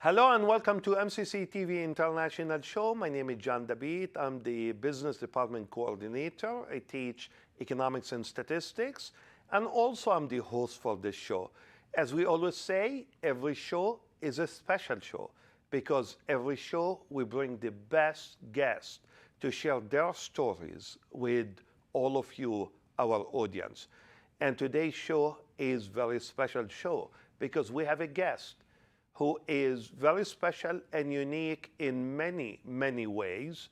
Hello and welcome to MCC TV International Show. My name is John David. I'm the Business Department Coordinator. I teach economics and statistics, and also I'm the host for this show. As we always say, every show is a special show because every show we bring the best guests to share their stories with all of you, our audience. And today's show is a very special show because we have a guest who is very special and unique in many, many ways.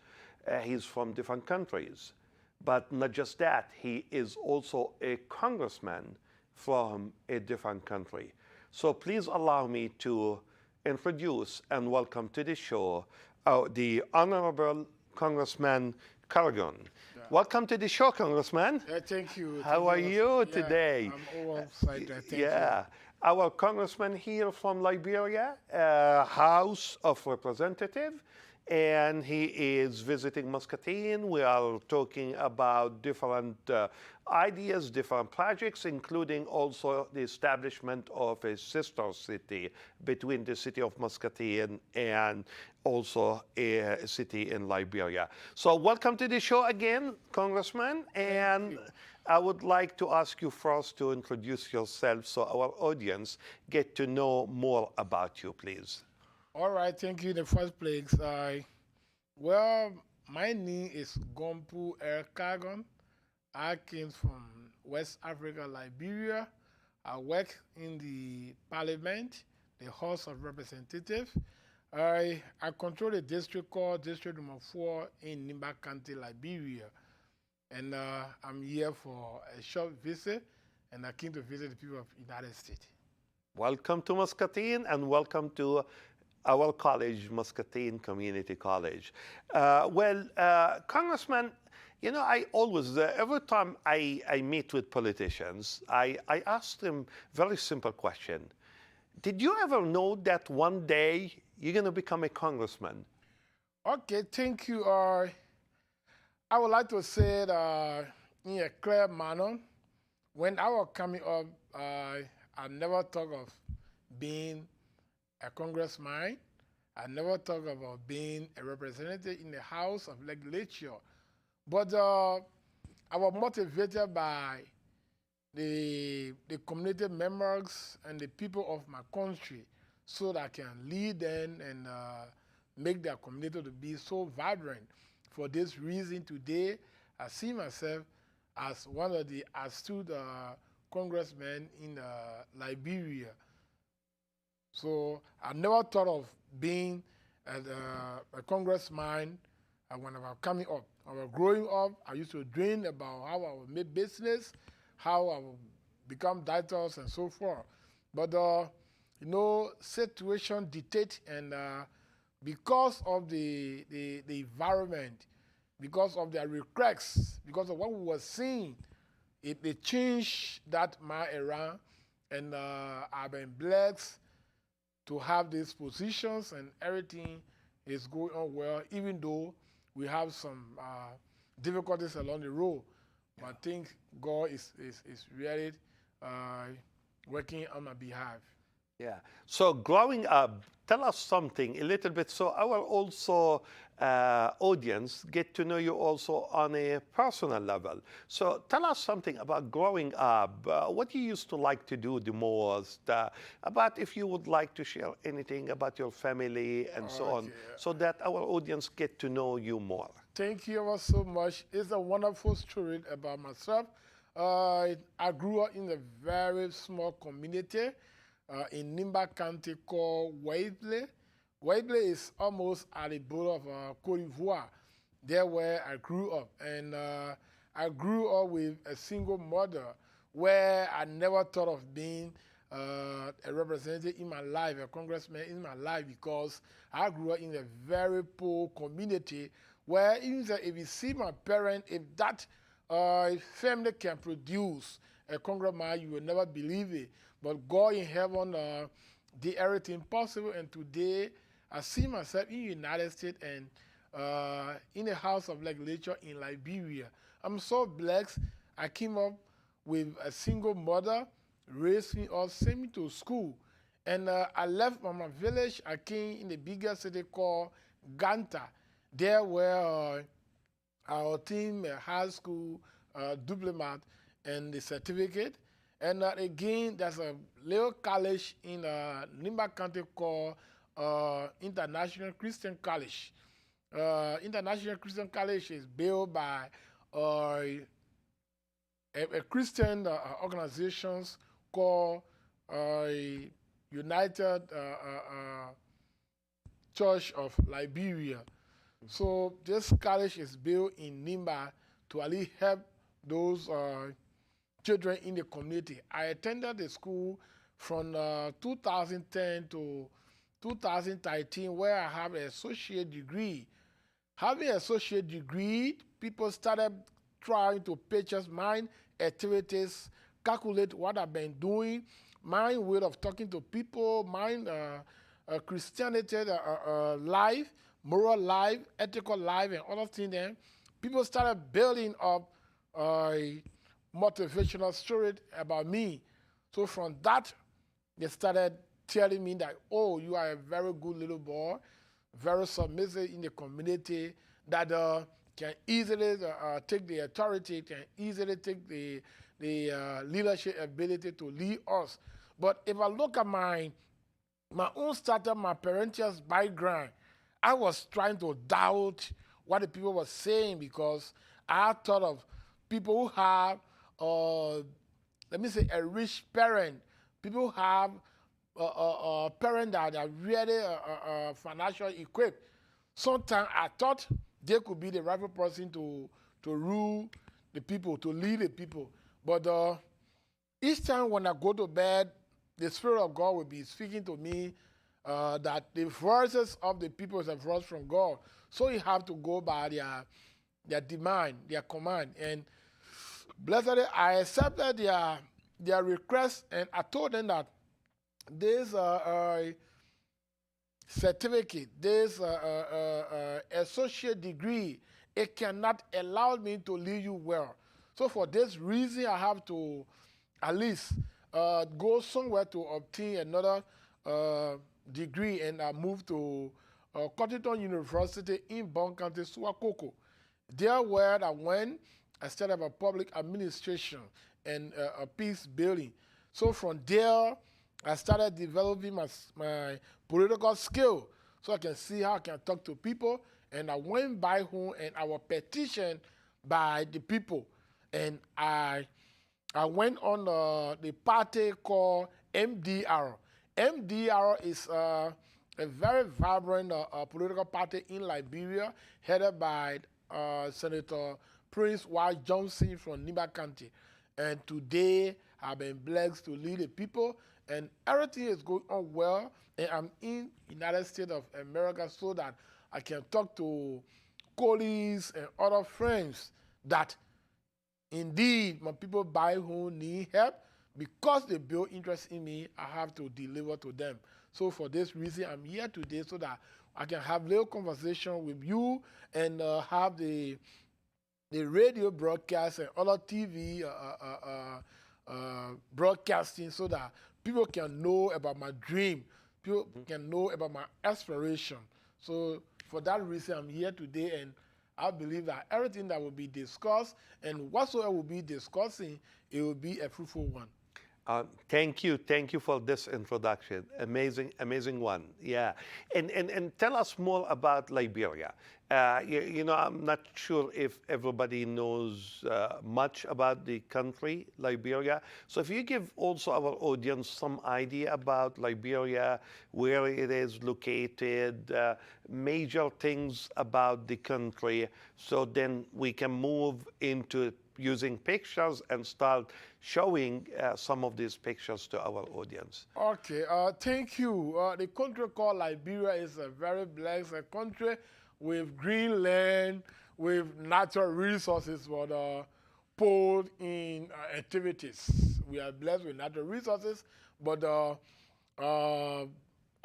He's from different countries. But not just that, he is also a congressman from a different country. So please allow me to introduce and welcome to the show the Honorable Congressman Carrigan. Yeah. Welcome to the show, Congressman. Thank you. How are you today? I'm all excited. Thank Yeah. Our congressman here from Liberia, House of Representative, and he is visiting Muscatine. We are talking about different ideas, different projects, including also the establishment of a sister city between the city of Muscatine and also a city in Liberia. So welcome to the show again, Congressman. And I would like to ask you first to introduce yourself so our audience get to know more about you, please. All right, thank you in the first place. Well, my name is Gompu Erkagon. I came from West Africa, Liberia. I work in the parliament, the House of Representatives. I control the district called District Number 4 in Nimba County, Liberia. And I'm here for a short visit, and I came to visit the people of the United States. Welcome to Muscatine and welcome to our college, Muscatine Community College. Congressman, you know, I always, every time I meet with politicians, I ask them very simple question. Did you ever know that one day you're going to become a congressman? Okay, thank you. I would like to say it in a clear manner. When I was coming up, I never thought of being a congressman. I never thought about being a representative in the House of Legislature. But I was motivated by the community members and the people of my country so that I can lead them and make their community to be so vibrant. For this reason, today, I see myself as one of the astute congressmen in Liberia. So I never thought of being a congressman when I was coming up. I was growing up, I used to dream about how I would make business, how I would become doctors and so forth. But, you know, situation dictate, and because of the environment, because of their requests, because of what we were seeing, it changed that mind around, and I've been blessed to have these positions, and everything is going on well, even though we have some difficulties along the road. But I think God is really working on my behalf. Yeah. So growing up, tell us something a little bit so our also audience get to know you also on a personal level. So tell us something about growing up, what you used to like to do the most, about if you would like to share anything about your family and so on, so that our audience get to know you more. Thank you ever so much. It's a wonderful story about myself. I grew up in a very small community in Nimba County called Waible. Waible is almost at the border of Côte d'Ivoire. There where I grew up. And I grew up with a single mother where I never thought of being a representative in my life, a congressman in my life, because I grew up in a very poor community where even if you see my parents, if that family can produce a congressman, you will never believe it. But God in heaven did everything possible, and today I see myself in the United States and in the House of Legislature in Liberia. I'm so blessed. I came up with a single mother, raised me up, sent me to school, And I left from my village. I came in the bigger city called Ganta. There where our team high school diploma and the certificate. And again, there's a little college in Nimba County called International Christian College. International Christian College is built by a Christian organizations called United Church of Liberia. So this college is built in Nimba to really help those children in the community. I attended the school from 2010 to 2013, where I have an associate degree. Having an associate degree, people started trying to purchase my activities, calculate what I've been doing, my way of talking to people, my Christianity life, moral life, ethical life, and other things. Then people started building up a motivational story about me. So from that, they started telling me that, oh, you are a very good little boy, very submissive in the community, that can easily take the authority, can easily take the leadership ability to lead us. But if I look at my own startup, my parental background, I was trying to doubt what the people were saying, because I thought of people who have, let me say, a rich parent, people who have a parent that are really financially equipped. Sometimes I thought they could be the right person to rule the people, to lead the people. But each time when I go to bed, the Spirit of God will be speaking to me that the voices of the people is a voice from God. So you have to go by their demand, their command. And blessed, I accepted their request, and I told them that this certificate, this associate degree, it cannot allow me to lead you well. So for this reason, I have to at least go somewhere to obtain another degree, and I moved to Cottington University in Bon County, Swakoko. There where I went, I studied about public administration and peace building. So from there, I started developing my political skill, so I can see how I can talk to people. And I went by home, and I was petitioned by the people. And I went on the party called MDR. MDR is a very vibrant political party in Liberia, headed by Senator Prince Y. Johnson from Nimba County. And today, I've been blessed to lead the people, and everything is going on well. And I'm in United States of America so that I can talk to colleagues and other friends that indeed my people by who need help, because they build interest in me, I have to deliver to them. So for this reason, I'm here today so that I can have little conversation with you and have the radio broadcast and other TV broadcasting, so that people can know about my dream, people can know about my aspiration. So for that reason, I'm here today, and I believe that everything that will be discussed and whatsoever will be discussing, it will be a fruitful one. Thank you for this introduction. Amazing one. Yeah, and tell us more about Liberia. You know, I'm not sure if everybody knows much about the country, Liberia. So if you give also our audience some idea about Liberia, where it is located, major things about the country, so then we can move into using pictures and start showing some of these pictures to our audience. Okay, thank you. The country called Liberia is a very blessed country with green land, with natural resources for the pulled in activities. We are blessed with natural resources, but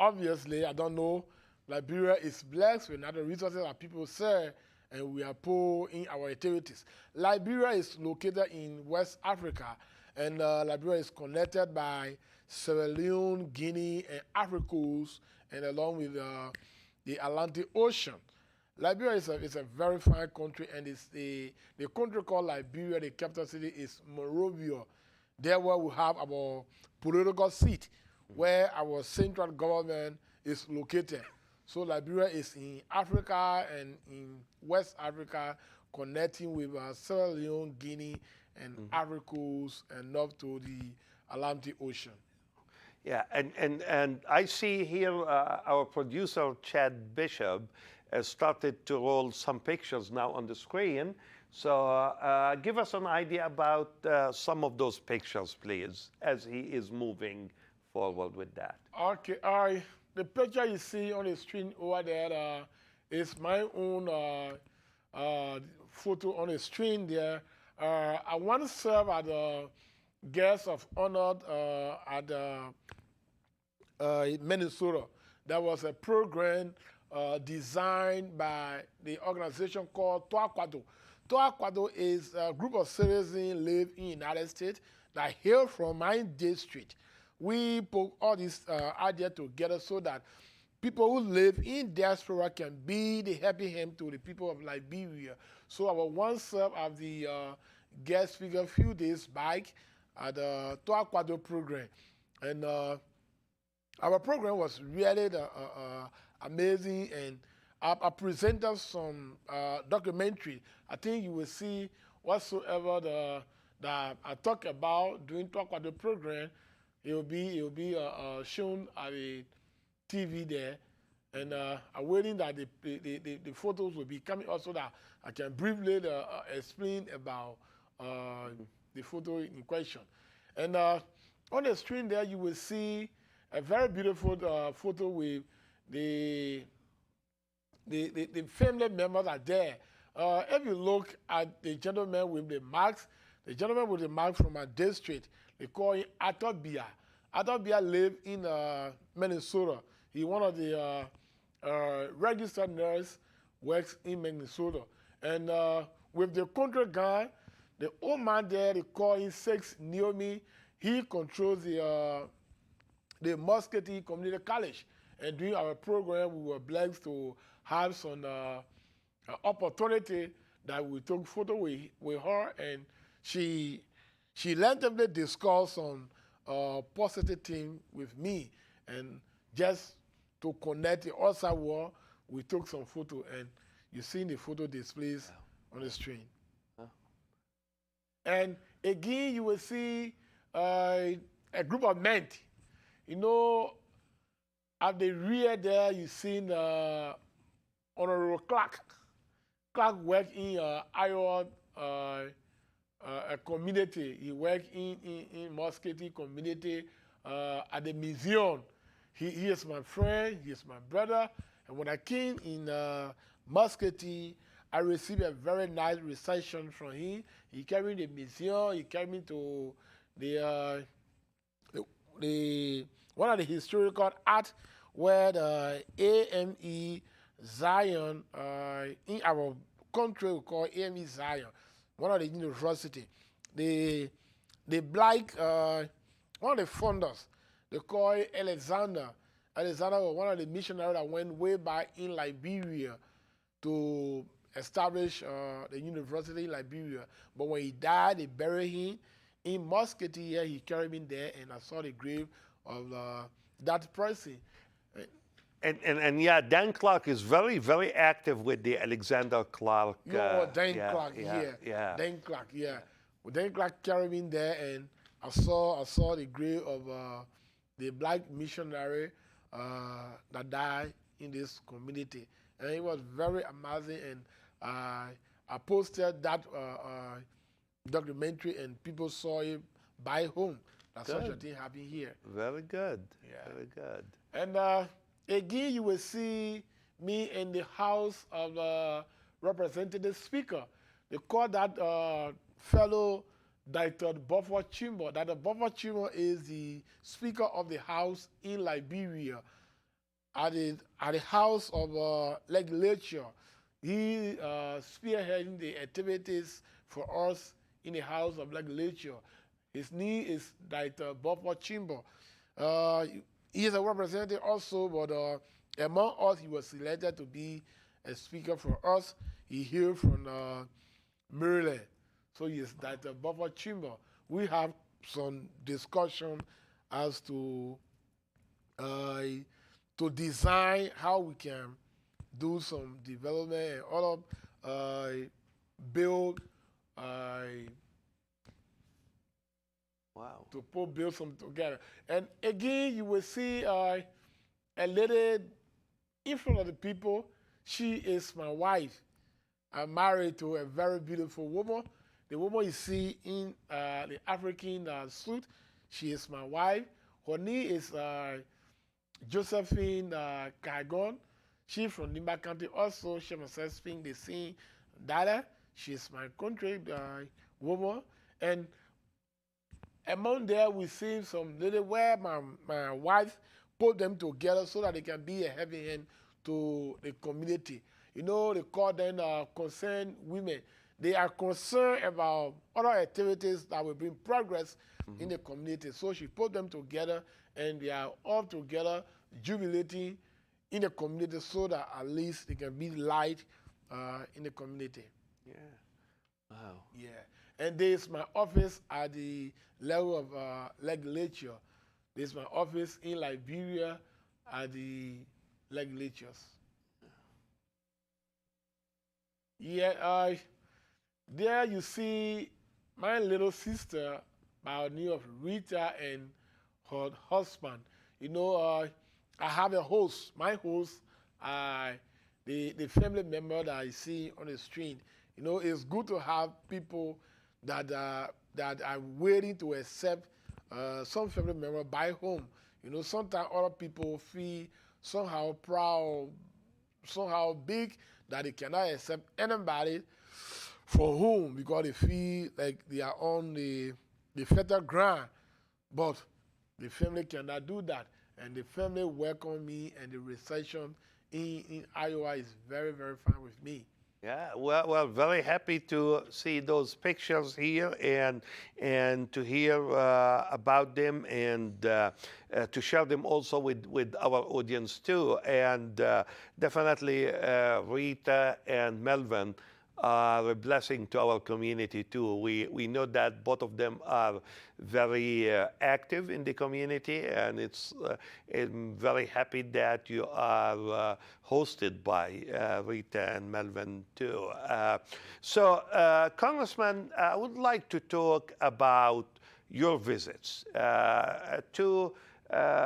obviously, I don't know, Liberia is blessed with natural resources that people say, and we are poor in our activities. Liberia is located in West Africa, and Liberia is connected by Sierra Leone, Guinea, and Africa Coast, and along with the Atlantic Ocean. Liberia is a very fine country, and it's the country called Liberia. The capital city is Monrovia. There where we have our political seat, where our central government is located. So Liberia is in Africa and in West Africa, connecting with Sierra Leone, Guinea, and Africa Coast, and north to the Atlantic Ocean. Yeah, and I see here our producer, Chad Bishop, has started to roll some pictures now on the screen. So give us an idea about some of those pictures, please, as he is moving forward with that. Okay, all right. The picture you see on the screen over there is my own photo on the screen there. I want to serve as a guest of honor at Minnesota. There was a program designed by the organization called Toakwado. Toakwado is a group of citizens live in the United States that hail from my district. We put all this idea together so that people who live in diaspora can be the helping hand to the people of Liberia. So I was once served as the guest speaker a few days back at the Toakwado program. And our program was really amazing, and I presented some documentary. I think you will see whatsoever that I talk about during Toakwado program. It will be shown at the TV there, and I'm waiting that the photos will be coming also that I can briefly explain about the photo in question. And on the screen there, you will see a very beautiful photo with the family members are there. If you look at the gentleman with the marks from my district, they call him Atobia. Atobia lives in Minnesota. He's one of the registered nurses, works in Minnesota. And with the country guy, the old man there, they call him Six Naomi. He controls the Muscatine Community College. And during our program, we were blessed to have some opportunity that we took photo with her, and she randomly discussed some positive thing with me, and just to connect the outside world, we took some photo, and you see the photo displays on the screen. And again, you will see a group of men. You know, at the rear there, you see Honorable Clark. Clark worked in Iowa a community. He worked in Muscatine community at the museum. He is my friend. He is my brother. And when I came in Muscatine, I received a very nice reception from him. He carried me to the museum. He carried me to the one of the historical art where the AME Zion in our country we call AME Zion, one of the university. The black one of the founders, they call Alexander. Alexander was one of the missionaries that went way back in Liberia to establish the university in Liberia. But when he died, they buried him in Muscatine. Here he carried me there, and I saw the grave of that person. And yeah, Dan Clark is very, very active with the Alexander Clark. Dan Clark, yeah. Dan Clark, yeah. Well, Dan Clark carried me there, and I saw the grave of the black missionary that died in this community. And it was very amazing, and I posted that documentary, and people saw it by home. That such a thing happened here. Very good. Yeah. Very good. And again, you will see me in the House of Representative Speaker. They call that fellow Dr. Buffer Chimbo. Dr. Buffer Chimbo is the Speaker of the House in Liberia. At the House of Legislature, he spearheading the activities for us in the House of Legislature. His name is Dr. Buffer Chimbo. Uh, he is a representative also, but among us, he was selected to be a speaker for us. He here from Maryland, so he is that buffer chamber. We have some discussion as uh, to design how we can do some development and all of build Wow. to put build some together. And again, you will see a lady in front of the people. She is my wife. I'm married to a very beautiful woman. The woman you see in the African suit, she is my wife. Her name is Josephine Kaigon. She's from Nimba County also. She must speak the same data. She's my country woman. And among there, we see some little where my wife put them together so that they can be a heavy hand to the community. You know, they call them concerned women. They are concerned about other activities that will bring progress in the community. So she put them together, and they are all together jubilating in the community so that at least they can be light in the community. Yeah. Wow. Yeah. And this is my office at the level of legislature. This is my office in Liberia at the legislatures. Yeah, there you see my little sister by the name of Rita and her husband. You know, I have a host. My host, the family member that I see on the street. You know, it's good to have people that are waiting to accept some family member by home. You know, sometimes other people feel somehow proud, somehow big that they cannot accept anybody for whom because they feel like they are on the fertile ground. But the family cannot do that. And the family welcomed me, and the reception in Iowa is very, very fine with me. Yeah, well, very happy to see those pictures here and to hear about them and to share them also with our audience too. And definitely Rita and Melvin are a blessing to our community too. We know that both of them are very active in the community, and I'm very happy that you are hosted by Rita and Melvin too. Congressman, I would like to talk about your visits to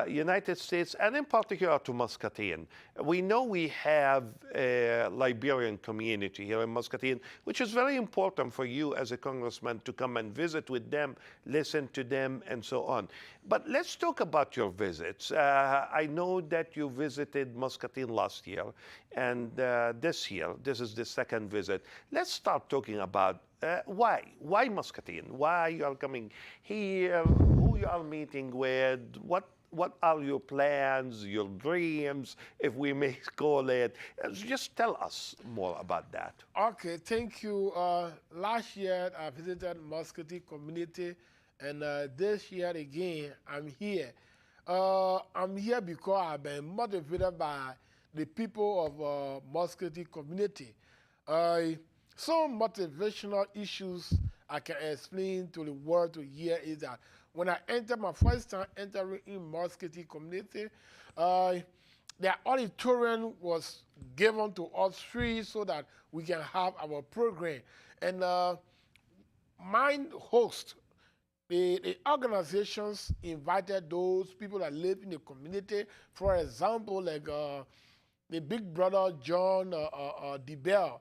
United States and in particular to Muscatine. We know we have a Liberian community here in Muscatine, which is very important for you as a congressman to come and visit with them, listen to them, and so on. But let's talk about your visits. I know that you visited Muscatine last year, and this year, this is the second visit. Let's start talking about why Muscatine? Why you are coming here? Who you are meeting with? What are your plans, your dreams, if we may call it? Just tell us more about that. Okay, thank you. Last year I visited Muscatine community, and this year again I'm here. I'm here because I've been motivated by the people of Muscatine community. Some motivational issues I can explain to the world to hear is that when I entered my first time entering in Muscatine community, the auditorium was given to us free so that we can have our program. And my host, the organizations invited those people that live in the community. For example, like the big brother John DeBell,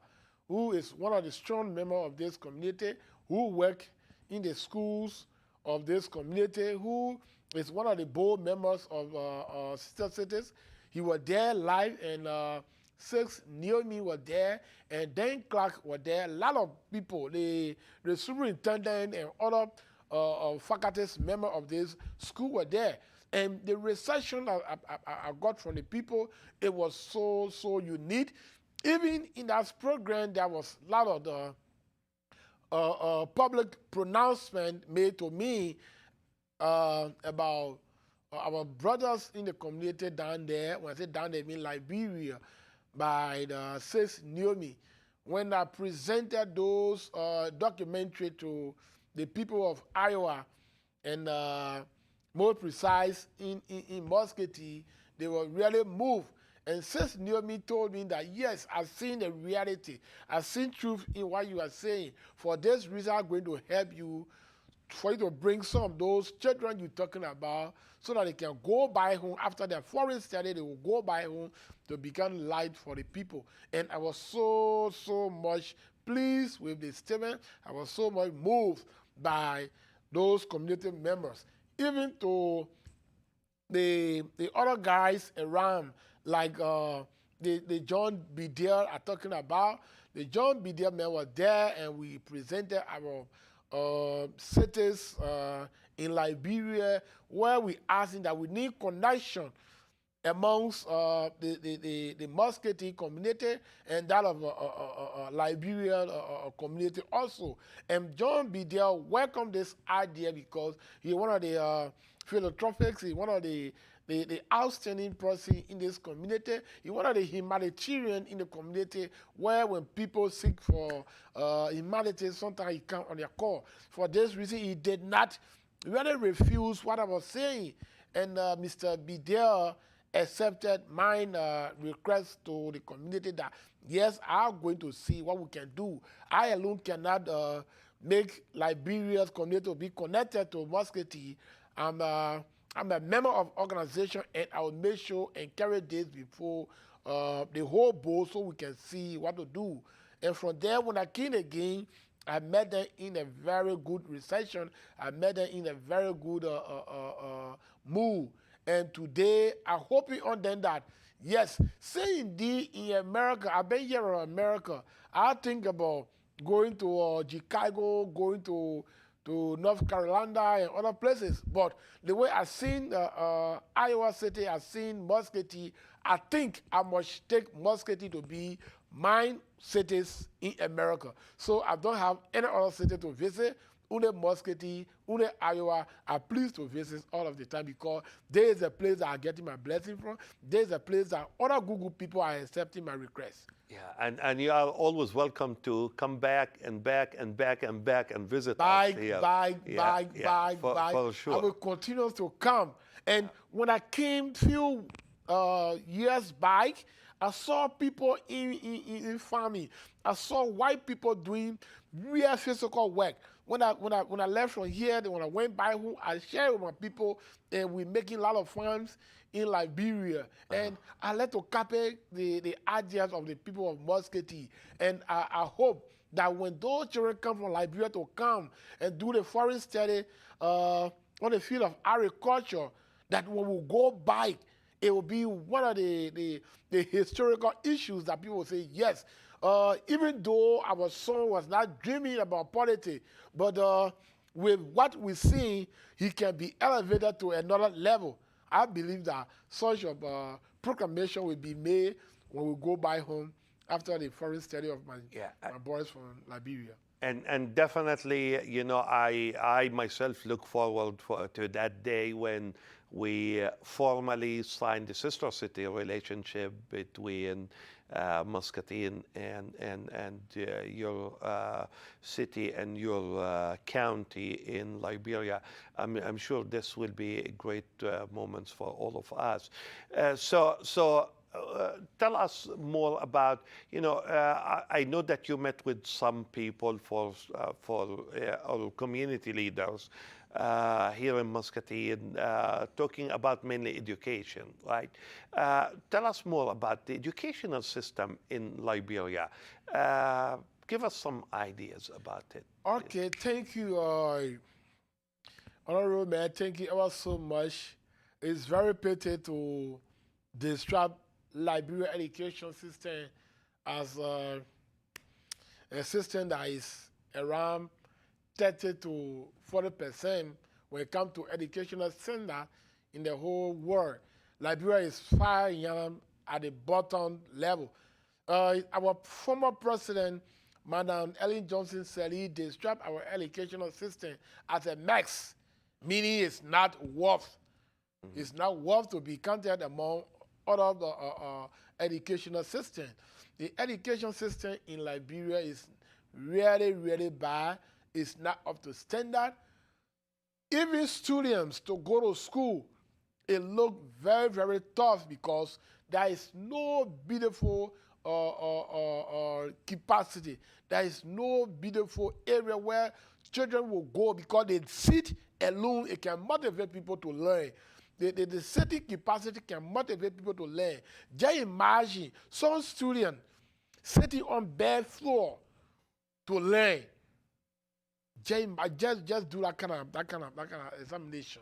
who is one of the strong members of this community, who work in the schools of this community, who is one of the board members of Sister Cities. He was there live, and Six Naomi was there, and Dan Clark was there. A lot of people, the superintendent and other faculties member of this school were there. And the reception I got from the people, it was so unique. Even in that program, there was a lot of the public pronouncement made to me about our brothers in the community down there, when I say down there, I mean Liberia, by the sis Naomi, when I presented those documentary to the people of Iowa, and more precise in Muscatine, they were really moved. And sis Naomi told me that, yes, I've seen the reality. I've seen truth in what you are saying. For this reason, I'm going to help you, for you to bring some of those children you're talking about so that they can go by home after their foreign study. They will go by home to become light for the people. And I was so much pleased with the statement. I was so much moved by those community members. Even to the other guys around, like the John B. Dale are talking about. The John B. Dale men were there, and we presented our cities in Liberia, where we asking that we need connection amongst the Muscatine community and that of Liberian community also. And John B. Dale welcomed this idea because he's one of the philanthropics, he's one of the outstanding person in this community. He's one of the humanitarian in the community, where when people seek for humanity, sometimes he comes on their call. For this reason, he did not really refuse what I was saying. And Mr. Bidel accepted my request to the community that, yes, I'm going to see what we can do. I alone cannot make Liberia's community to be connected to Muscatine. I'm a member of organization, and I will make sure and carry this before the whole board so we can see what to do. And from there, when I came again, I met them in a very good reception. I met them in a very good mood. And today, I'm hoping on them that, yes, say indeed in America, I've been here in America, I think about going to Chicago, going to North Carolina and other places. But the way I've seen Iowa City, I've seen Muscatine, I think I must take Muscatine to be my cities in America. So I don't have any other city to visit. Only Muscatine, only Iowa are pleased to visit all of the time, because there is a place that I'm getting my blessing from. There is a place that other Google people are accepting my request. Yeah, and you are always welcome to come back and back and back and back and visit Bye, us here. bye, For sure. I will continue to come. And when I came few years back, I saw people in farming. I saw white people doing real physical work. When I left from here, when I went by home, I shared with my people, and we're making a lot of farms in Liberia. And I let to copy the ideas of the people of Muscatine. And I hope that when those children come from Liberia to come and do the foreign study on the field of agriculture, that when we go back, it will be one of the historical issues that people will say, yes, even though our son was not dreaming about politics, but with what we see, he can be elevated to another level. I believe that such a proclamation will be made when we go back home after the foreign study of my boys from Liberia. And definitely, you know, I myself look forward to that day when we formally sign the sister city relationship between Muscatine and your city and your county in Liberia. I'm sure this will be great moments for all of us. So tell us more about, you know, I know that you met with some people for our community leaders here in Muscatine, talking about mainly education, right? Tell us more about the educational system in Liberia. Give us some ideas about it. Okay, thank you, Honorable Mayor. Thank you ever so much. It's very pity to disrupt Liberia education system as a system that is around 30 to 40% when it comes to educational standard in the whole world. Liberia is far young at the bottom level. Our former president, Madam Ellen Johnson, said he described our educational system as a mess, meaning it's not worth It's not worth to be counted among other educational systems. The education system in Liberia is really, really bad. It's not up to standard. Even students to go to school, it look very, very tough because there is no beautiful capacity. There is no beautiful area where children will go because they sit alone. It can motivate people to learn. The sitting capacity can motivate people to learn. Just imagine some student sitting on bare floor to learn. Just do that kind of examination.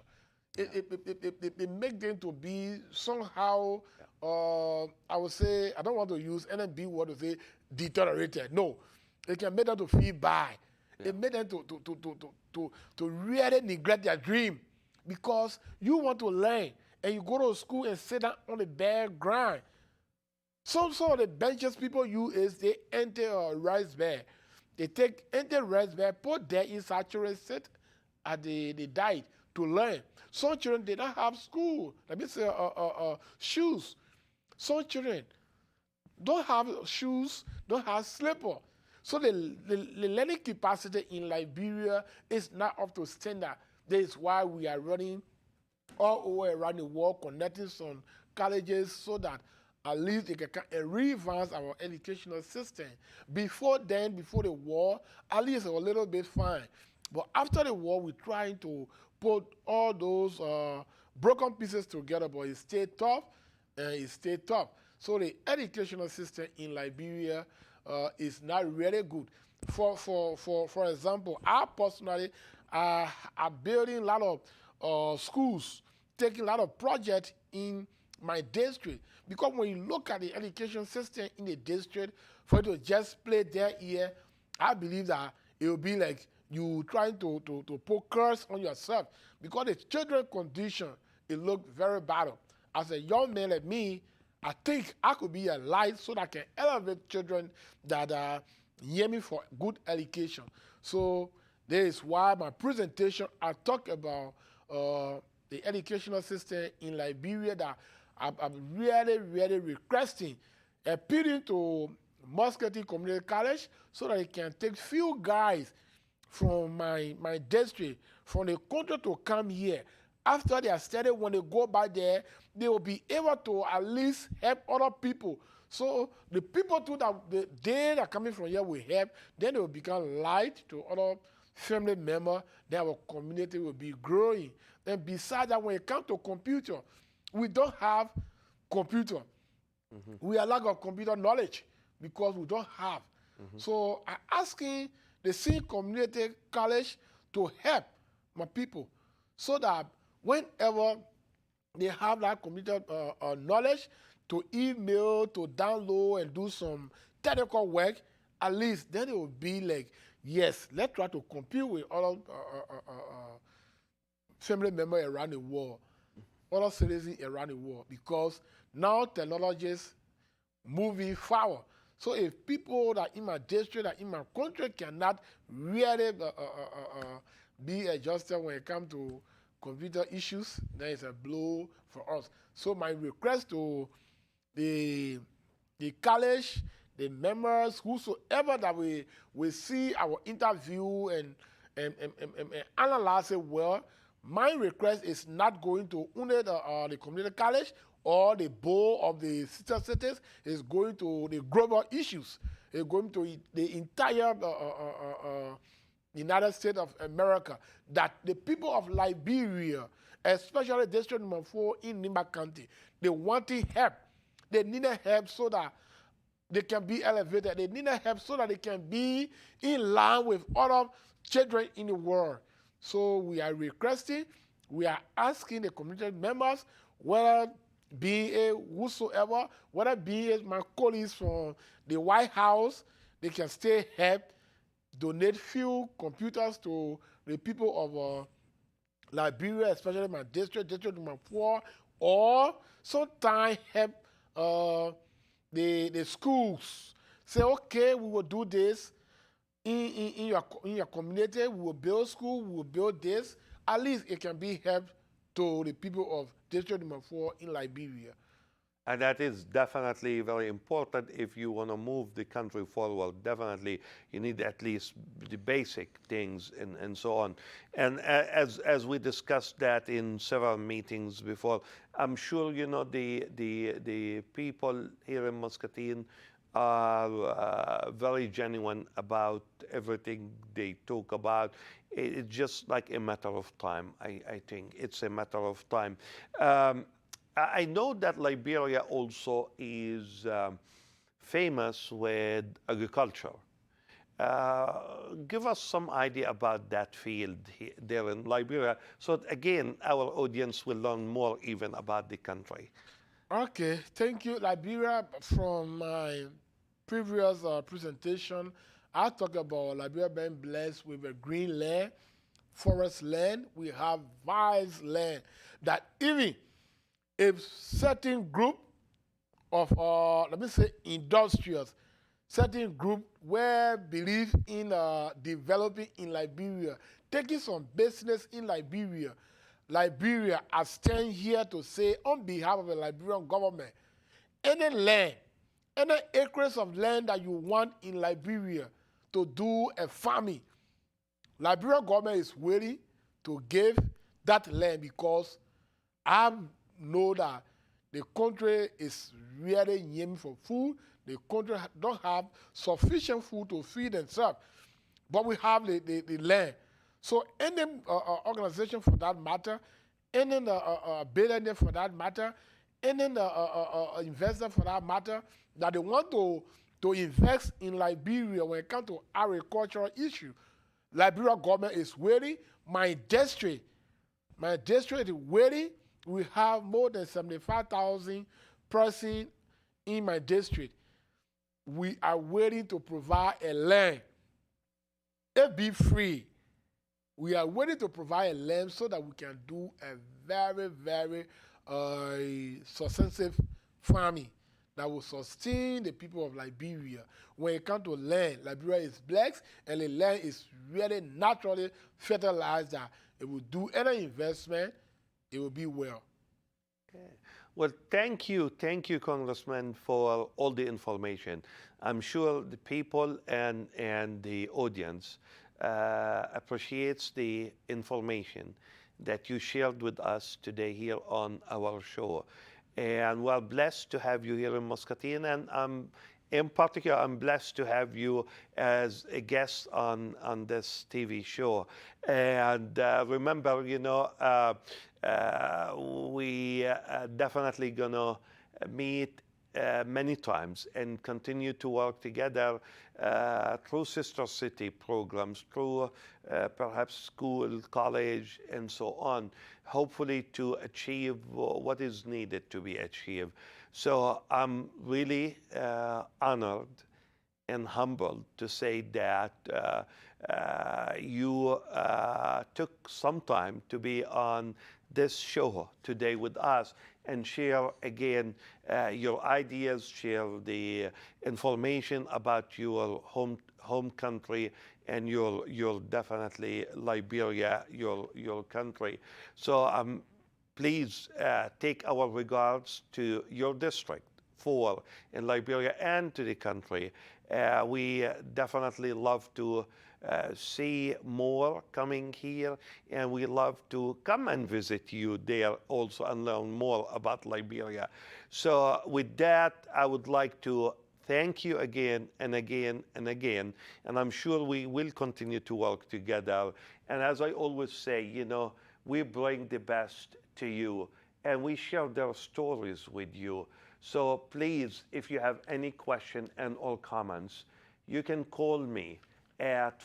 It make them to be somehow, I would say, I don't want to use NMB word to say deteriorated. No, it can make them to feel bad. Yeah. It made them to really neglect their dream because you want to learn and you go to school and sit down on the bare ground. Some of the benches people use is they enter a rice bed. They take enter rice bed, put there inside children, sit at the diet to learn. Some children they don't have school. Let me say shoes. Some children don't have shoes, don't have slipper. So the learning capacity in Liberia is not up to standard. That is why we are running all over around the world, connecting some colleges so that at least they can revamp our educational system. Before then, before the war, at least it was a little bit fine. But after the war, we're trying to put all those broken pieces together, but it stayed tough, and it stayed tough. So the educational system in Liberia is not really good. For example, I personally are building a lot of schools, taking a lot of projects in my district. Because when you look at the education system in the district, for you to just play their ear, I believe that it will be like you trying to put curse on yourself. Because the children's condition, it look very bad. As a young man like me, I think I could be a light so that I can elevate children that hear me for good education. So that is why my presentation, I talk about the educational system in Liberia that I'm really, really requesting, appealing to Muscatine Community College so that it can take few guys from my district, from the country to come here. After they are studied, when they go back there, they will be able to at least help other people. So the people too that are coming from here will help, then they will become light to other family members, then our community will be growing. And besides that, when it comes to computer, we don't have computer. We are lack of computer knowledge because we don't have. So I'm asking the same community college to help my people so that whenever they have that computer knowledge to email, to download and do some technical work, at least then it will be like, yes, let's try to compete with other family members around the world, other citizens around the world, because now technology is moving forward. So if people that in my district, that in my country cannot really be adjusted when it comes to computer issues, then it's a blow for us. So my request to the college, the members, whosoever that we see our interview and analyze it well, my request is not going to only the community college or the board of the sister cities, is going to the global issues. It's going to the entire United States of America, that the people of Liberia, especially District Number 4 in Nimba County, they wanted help. They needed help so that they can be elevated. They needed help so that they can be in line with other children in the world. So we are requesting, we are asking the community members, whether being whosoever, whether being my colleagues from the White House, they can still help donate few computers to the people of Liberia, especially my district number 4, or sometimes help the schools. Say, okay, we will do this in your community, we will build school, we will build this. At least it can be help to the people of District number 4 in Liberia. And that is definitely very important if you want to move the country forward. Definitely, you need at least the basic things and so on. And as we discussed that in several meetings before, I'm sure you know the people here in Muscatine are very genuine about everything they talk about. It's just like a matter of time. I think it's a matter of time. I know that Liberia also is famous with agriculture. Give us some idea about that field there in Liberia, so that, again, our audience will learn more even about the country. Okay, thank you. Liberia, from my previous presentation, I talked about Liberia being blessed with a green land, forest land. We have vast land that even if certain group of, let me say, industrials, certain group were believe in developing in Liberia, taking some business in Liberia. Liberia, I stand here to say on behalf of the Liberian government, any land, any acres of land that you want in Liberia to do a farming, Liberian government is willing to give that land, because I know that the country is really yearning for food. The country don't have sufficient food to feed themselves, but we have the land. So any organization for that matter, any billionaire for that matter, any investor for that matter, that they want to invest in Liberia when it comes to agricultural issue, Liberia government is waiting. My district is waiting. We have more than 75,000 persons in my district. We are waiting to provide a land. It be free. We are waiting to provide a land so that we can do a very, very substantive farming that will sustain the people of Liberia. When it comes to land, Liberia is blessed, and the land is really naturally fertilized that it will do any investment, it will be well. Okay. Well, thank you, Congressman, for all the information. I'm sure the people and the audience appreciates the information that you shared with us today here on our show. And we're blessed to have you here in Muscatine, and in particular, I'm blessed to have you as a guest on this TV show. And remember, you know, we definitely gonna meet many times and continue to work together through sister city programs, through perhaps school, college, and so on, hopefully to achieve what is needed to be achieved. So I'm really honored and humbled to say that you took some time to be on this show today with us and share again your ideas, share the information about your home country and your definitely Liberia, your country. So please take our regards to your district 4 in Liberia and to the country. We definitely love to see more coming here, and we love to come and visit you there also and learn more about Liberia. So with that, I would like to thank you again and again and again, and I'm sure we will continue to work together. And as I always say, you know, we bring the best to you, and we share their stories with you. So please, if you have any question and or comments, you can call me at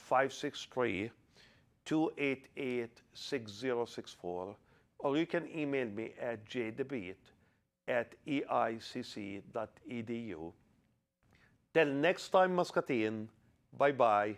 563-288-6064, or you can email me at jdebit@eicc.edu. Till next time, Muscatine, bye-bye.